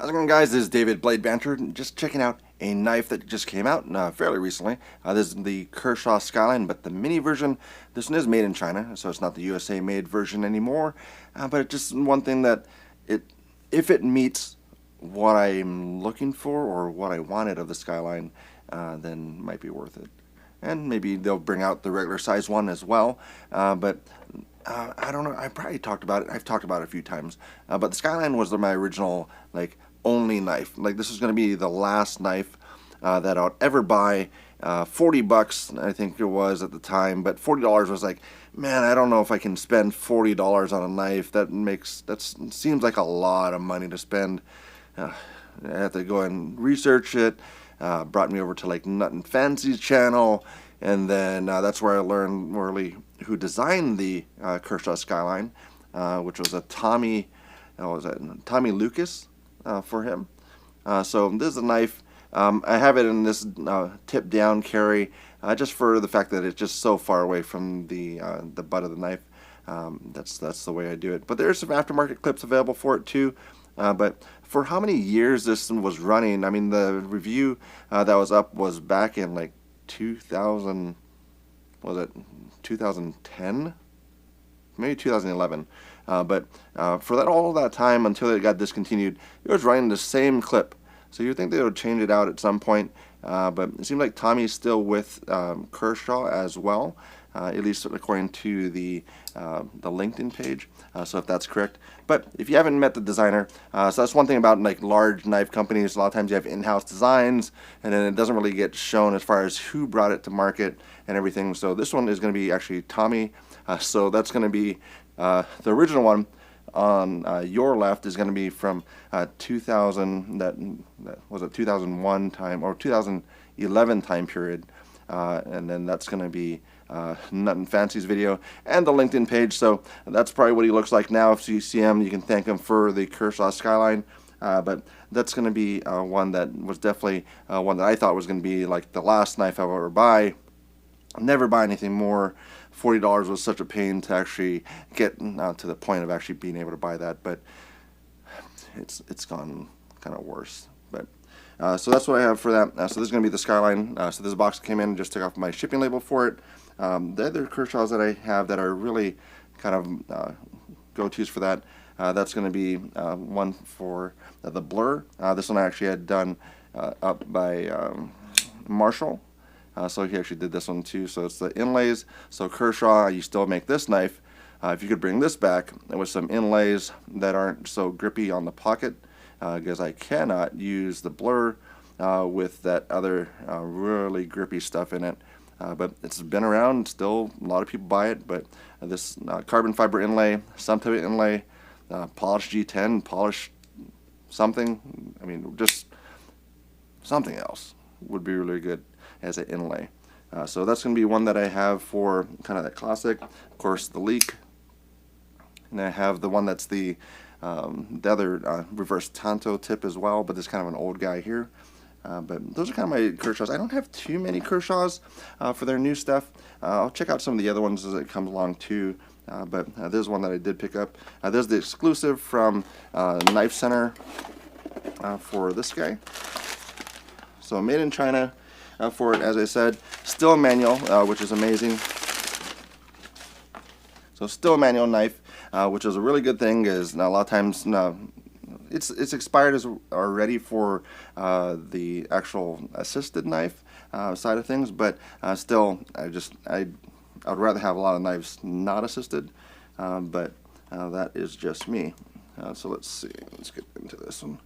How's it going, guys? This is David Blade Banter, just checking out a knife that just came out fairly recently. This is the Kershaw Skyline, but the mini version. This one is made in China, so it's not the USA made version anymore. But it's just one thing that if it meets what I'm looking for or what I wanted of the Skyline, then it might be worth it. And maybe they'll bring out the regular size one as well. But I don't know. I probably talked about it. I've talked about it a few times. But the Skyline was my original, only knife. This is going to be the last knife that I'll ever buy. 40 bucks, I think it was at the time. But $40 was like, man, I don't know if I can spend $40 on a knife. That seems like a lot of money to spend. I had to go and research it. Brought me over to Nut and Fancy's channel, and then that's where I learned really who designed the Kershaw Skyline, which was a Tommy Lucas for him. So this is a knife. I have it in this tip down carry, just for the fact that it's just so far away from the butt of the knife. That's the way I do it. But there's some aftermarket clips available for it too. But for how many years this was running, I mean, the review that was up was back in 2000, was it 2010? Maybe 2011. But for all that time until it got discontinued, it was running the same clip. So you'd think they would change it out at some point. But it seems like Tommy's still with Kershaw as well, at least according to the LinkedIn page. So if that's correct. But if you haven't met the designer, so that's one thing about large knife companies. A lot of times you have in-house designs, and then it doesn't really get shown as far as who brought it to market and everything. So this one is going to be actually Tommy. So that's going to be the original one. On your left is going to be from 2000, that was a 2001 time or 2011 time period, and then that's going to be Nut and Fancy's video and the LinkedIn page. So that's probably what he looks like now. If you see him, you can thank him for the Kershaw Skyline. But that's going to be one that was definitely one that I thought was going to be the last knife I'll ever buy. I'll never buy anything more. $40 was such a pain to actually get to the point of actually being able to buy that, but it's gone kind of worse. But so that's what I have for that. So this is going to be the Skyline. So this box came in and just took off my shipping label for it. The other Kershaws that I have that are really kind of go-tos for that, that's going to be one for the Blur. This one I actually had done up by Marshall. So he actually did this one too. So it's the inlays. So Kershaw, you still make this knife. If you could bring this back with some inlays that aren't so grippy on the pocket, because I cannot use the Blur with that other really grippy stuff in it. But it's been around, still a lot of people buy it. But this carbon fiber inlay, some type of inlay, polished G10, polished something, I mean, just something else would be really good as an inlay. So that's going to be one that I have for kind of that classic. Of course, the leak. And I have the one that's the other reverse tanto tip as well, but this kind of an old guy here. But those are kind of my Kershaws. I don't have too many Kershaws for their new stuff. I'll check out some of the other ones as it comes along too. But there's one that I did pick up. There's the exclusive from Knife Center for this guy. So made in China for it, as I said. Still a manual, which is amazing. So still a manual knife, which is a really good thing, is a lot of times it's expired as already for the actual assisted knife side of things, but still I'd rather have a lot of knives not assisted, but that is just me. So let's see, let's get into this one.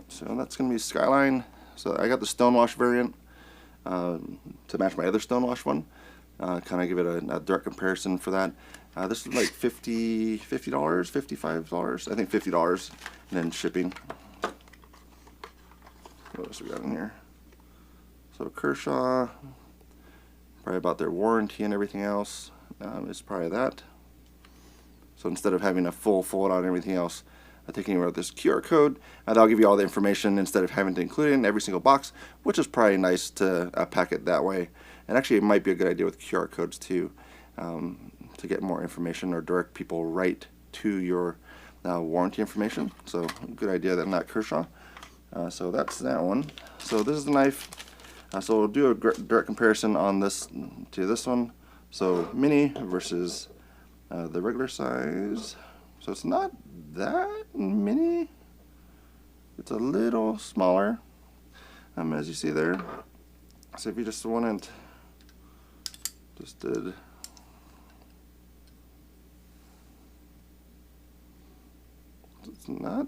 So that's going to be Skyline. So I got the stonewash variant to match my other stonewash one. Kind of give it a direct comparison for that. This is like $50, $55, I think $50, and then shipping. What else we got in here? So Kershaw, probably about their warranty and everything else is probably that. So instead of having a full fold out and everything else, taking out this QR code, that'll give you all the information instead of having to include it in every single box, which is probably nice to pack it that way. And actually, it might be a good idea with QR codes too, to get more information or direct people right to your warranty information. So good idea on that, Kershaw. So that's that one. So this is the knife. So we'll do a direct comparison on this to this one. So mini versus the regular size. So it's not that mini. It's a little smaller, as you see there. So if you just wanted, just did. It's not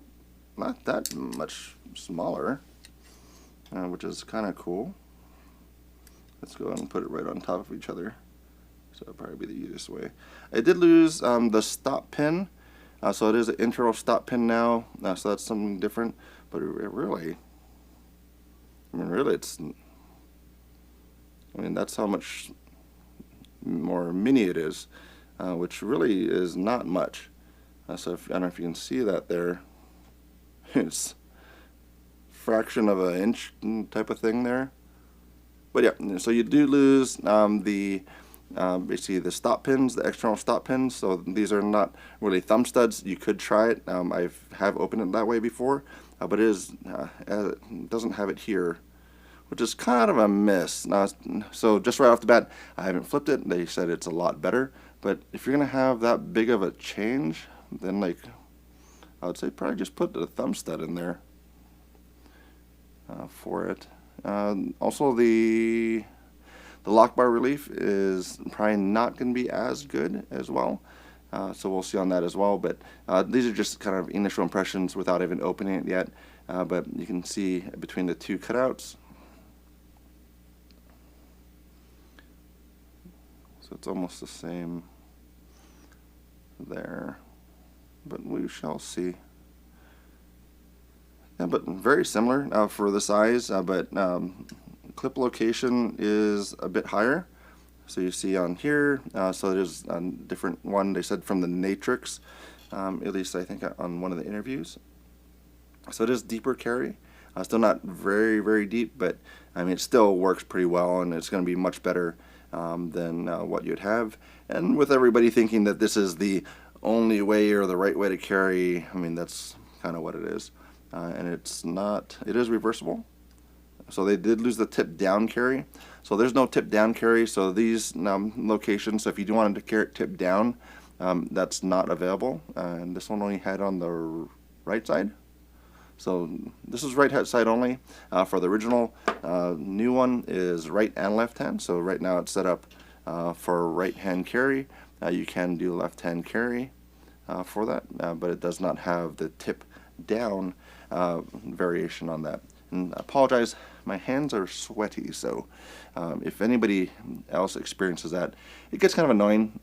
that much smaller, which is kind of cool. Let's go ahead and put it right on top of each other. So that'll probably be the easiest way. I did lose the stop pin, so it is an internal stop pin now. So that's something different. But it really, it's. That's how much more mini it is, which really is not much. So I don't know if you can see that there. It's fraction of an inch type of thing there. But yeah, so you do lose basically the stop pins, the external stop pins. So these are not really thumb studs. You could try it. I have opened it that way before, but it doesn't have it here, which is kind of a miss. So just right off the bat, I haven't flipped it. They said it's a lot better. But if you're gonna have that big of a change, then I would say probably just put the thumb stud in there for it. Also, the lock bar relief is probably not going to be as good as well. So we'll see on that as well. But these are just kind of initial impressions without even opening it yet. But you can see between the two cutouts. So it's almost the same there. But we shall see. Yeah, but very similar for the size, but clip location is a bit higher. So you see on here, so there's a different one, they said from the Natrix, at least I think on one of the interviews. So it is deeper carry, still not very, very deep, but it still works pretty well, and it's going to be much better than what you'd have. And with everybody thinking that this is the only way or the right way to carry, that's kind of what it is. And it's not, it is reversible. So they did lose the tip down carry. So there's no tip down carry. So these locations, so if you do want to carry it tip down, that's not available. And this one only had on the right side. So this is right side only. For the original, new one is right and left hand. So right now it's set up for right hand carry. You can do left hand carry for that, but it does not have the tip down variation on that. And I apologize, my hands are sweaty, so if anybody else experiences that, it gets kind of annoying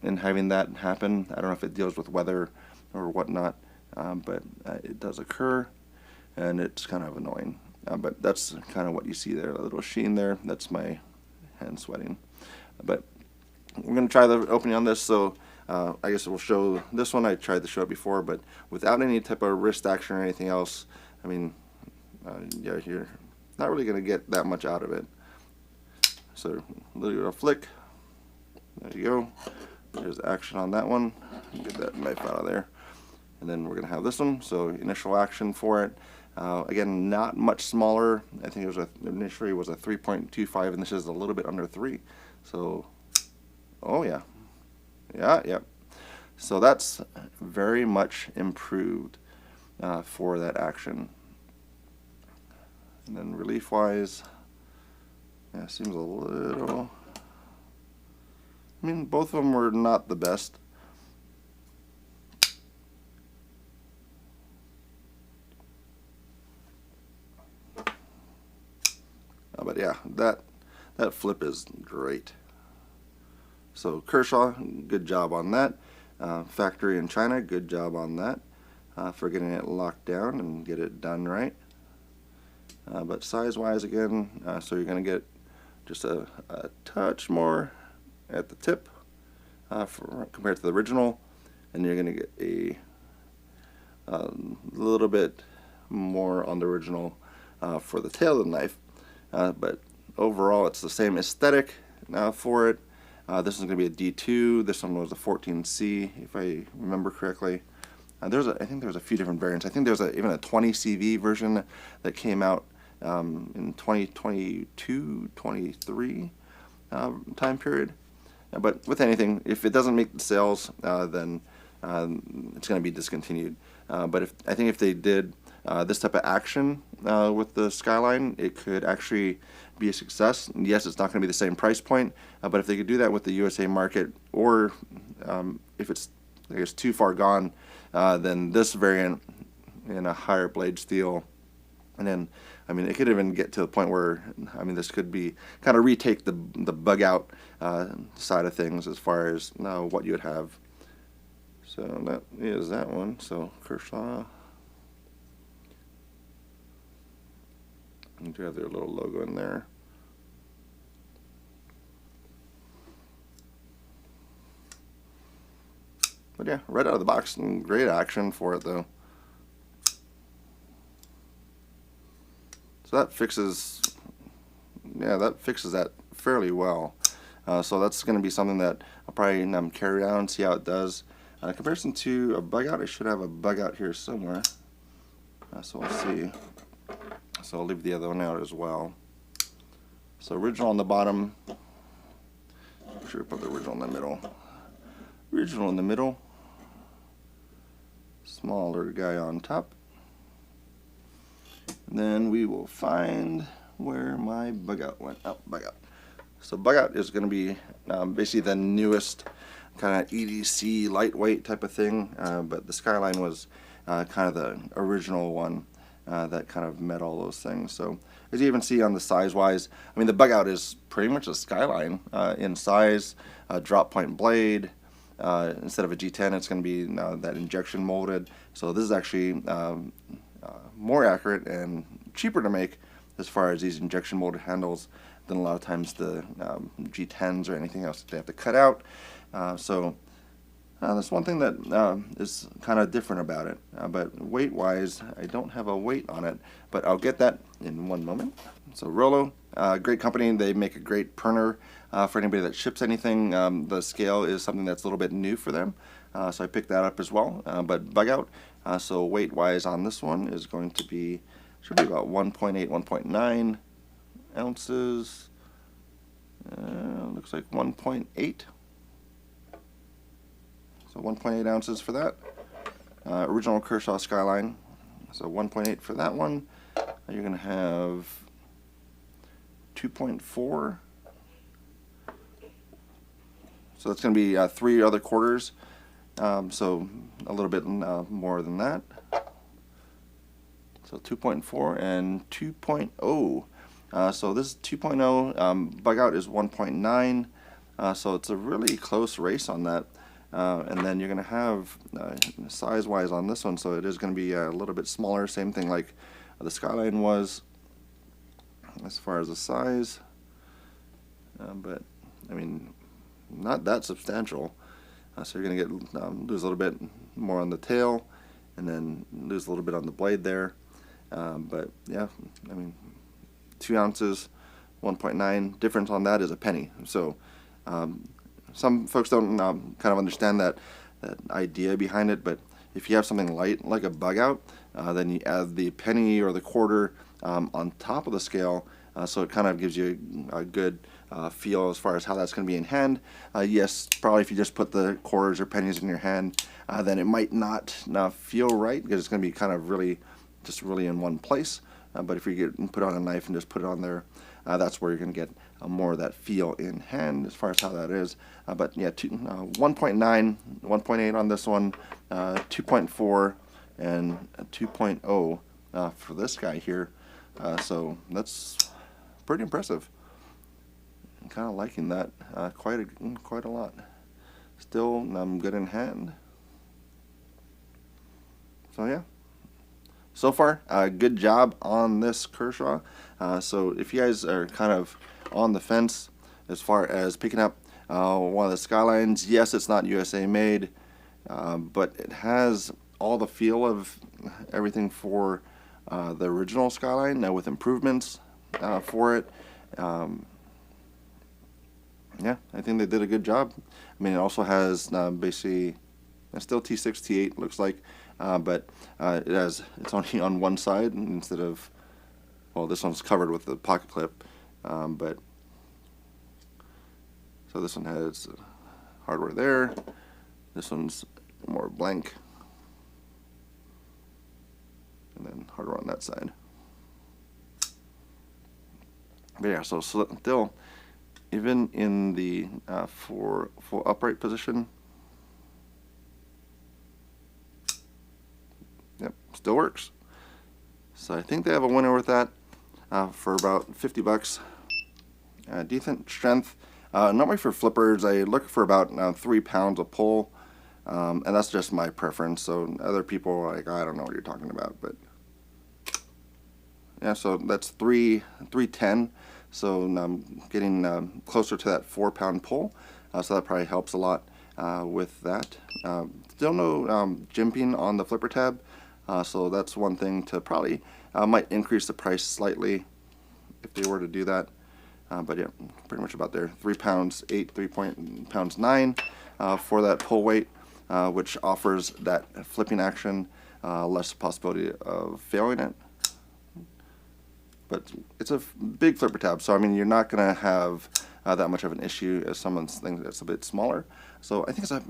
in having that happen. I don't know if it deals with weather or whatnot, but it does occur, and it's kind of annoying. But that's kind of what you see there, a little sheen there. That's my hand sweating. But we're going to try the opening on this, so I guess we'll show this one. I tried to show it before, but without any type of wrist action or anything else. Yeah, you're not really going to get that much out of it. So a little bit of flick. There you go. There's action on that one. Get that knife out of there. And then we're going to have this one. So initial action for it. Again, not much smaller. I think it was initially was a 3.25, and this is a little bit under 3. So, oh yeah. Yeah. So that's very much improved for that action. And then relief wise, yeah, seems a little, both of them were not the best. But yeah, that flip is great. So Kershaw, good job on that. Factory in China, good job on that for getting it locked down and get it done right. But size-wise, again, so you're going to get just a touch more at the tip compared to the original, and you're going to get a little bit more on the original for the tail of the knife. But overall it's the same aesthetic for it. This is going to be a D2. This one was a 14C, if I remember correctly. I think there's a few different variants. I think there's even a 20 CV version that came out in 2022, 23 time period. But with anything, if it doesn't make the sales, then it's going to be discontinued. But I think if they did this type of action with the Skyline, it could actually be a success. Yes, it's not going to be the same price point, but if they could do that with the USA market, or if it's, I guess, too far gone, then this variant in a higher blade steel, and then, I mean, it could even get to the point where, I mean, this could be kind of retake the bug out side of things as far as what you would have. So that is that one. So Kershaw. You do have their little logo in there. But yeah, right out of the box, and great action for it though. So that fixes, yeah, that fixes that fairly well. So that's going to be something that I'll probably carry around and see how it does. In comparison to a bug out, I should have a bug out here somewhere. So we'll see. So I'll leave the other one out as well. So original on the bottom. I'm sure put the original in the middle. Original in the middle. Smaller guy on top. And then we will find where my bug out went. Oh, bug out. So bug out is going to be basically the newest kind of EDC lightweight type of thing, but the Skyline was kind of the original one that kind of met all those things. So as you even see on the size wise, I mean, the bug out is pretty much a Skyline in size, drop point blade. Instead of a G10, it's going to be that injection molded. So this is actually more accurate and cheaper to make as far as these injection molded handles than a lot of times the G10s or anything else that they have to cut out. So that's one thing that is kind of different about it. But weight wise, I don't have a weight on it, but I'll get that in one moment. So Rollo, great company. They make a great printer for anybody that ships anything. The scale is something that's a little bit new for them, so I picked that up as well. But bug out, so weight wise on this one is going to be, should be about 1.8, 1.9 ounces. Looks like 1.8. So 1.8 ounces for that. Original Kershaw Skyline. So 1.8 for that one. You're going to have 2.4. So that's going to be 3 other quarters. So a little bit more than that. So 2.4 and 2.0. So this is 2.0. Bug out is 1.9. So it's a really close race on that. And then you're going to have size-wise on this one, so it is going to be a little bit smaller, same thing like the Skyline was as far as the size, but I mean, not that substantial. So you're going to get lose a little bit more on the tail, and then lose a little bit on the blade there. But yeah, I mean, 2 ounces, 1.9. Difference on that is a penny. So some folks don't kind of understand that idea behind it, but if you have something light like a bug out, then you add the penny or the quarter on top of the scale, so it kind of gives you a good feel as far as how that's going to be in hand. Yes, probably if you just put the quarters or pennies in your hand, then it might not feel right, because it's going to be kind of really in one place. But if you put on a knife and just put it on there, that's where you're going to get more of that feel in hand as far as how that is. But yeah, 1.9, 1.8 on this one, 2.4, and 2.0 for this guy here. So that's pretty impressive. I'm kind of liking that quite a lot. Still good in hand. So yeah. So far, good job on this Kershaw. So if you guys are kind of on the fence as far as picking up one of the Skylines, yes, it's not USA made, but it has all the feel of everything for the original Skyline, with improvements for it. Yeah, I think they did a good job. I mean, it also has basically, it's still T6, T8 looks like, but it's only on one side instead of, well, this one's covered with the pocket clip, but so this one has hardware there. This one's more blank, and then hardware on that side. But yeah, so still, even in the full upright position, yep, still works. So I think they have a winner with that for about 50 bucks. Decent strength. Normally for flippers, I look for about 3 pounds of pull, and that's just my preference. So other people are like, I don't know what you're talking about, but yeah. So that's 310. So I'm getting closer to that 4 pound pull. So that probably helps a lot with that. Still no jimping on the flipper tab. So that's one thing to probably might increase the price slightly if they were to do that. But yeah, pretty much about there. 3 pounds 8, 3 pounds 9 for that pull weight, which offers that flipping action, less possibility of failing it. But it's a big flipper tab, so I mean you're not going to have that much of an issue as someone's thing that's a bit smaller. So I think it's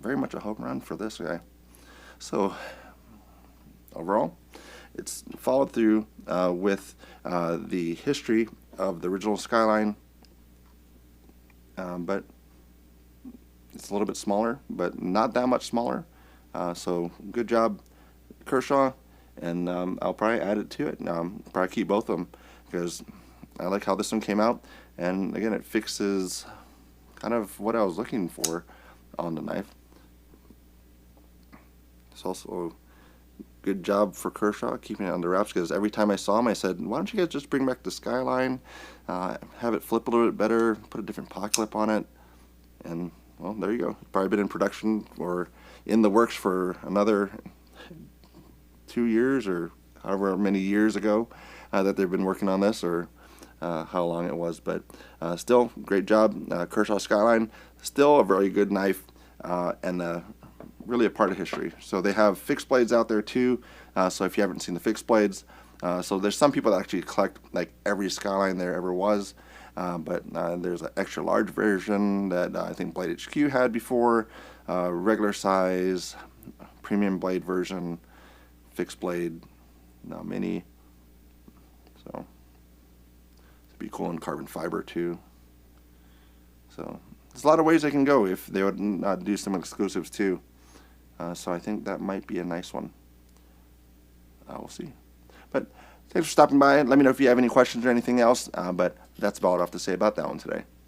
very much a home run for this guy. So overall, it's followed through with the history of the original Skyline, but it's a little bit smaller, but not that much smaller. So good job, Kershaw, and I'll probably add it to it. Probably keep both of them because I like how this one came out, and again, it fixes kind of what I was looking for on the knife. It's also good job for Kershaw keeping it under wraps, because every time I saw him I said, why don't you guys just bring back the Skyline, have it flip a little bit better, put a different pocket clip on it, and well, there you go. It's probably been in production or in the works for another 2 years or however many years ago that they've been working on this, or how long it was, but still great job. Kershaw Skyline, still a very good knife, and really a part of history. So they have fixed blades out there too, so if you haven't seen the fixed blades, so there's some people that actually collect like every Skyline there ever was, but there's an extra large version that I think Blade HQ had before, regular size, premium blade version, fixed blade, mini, so it'd be cool in carbon fiber too. So there's a lot of ways they can go if they would do some exclusives too. So I think that might be a nice one. We'll see. But thanks for stopping by. Let me know if you have any questions or anything else. But that's about all I have to say about that one today.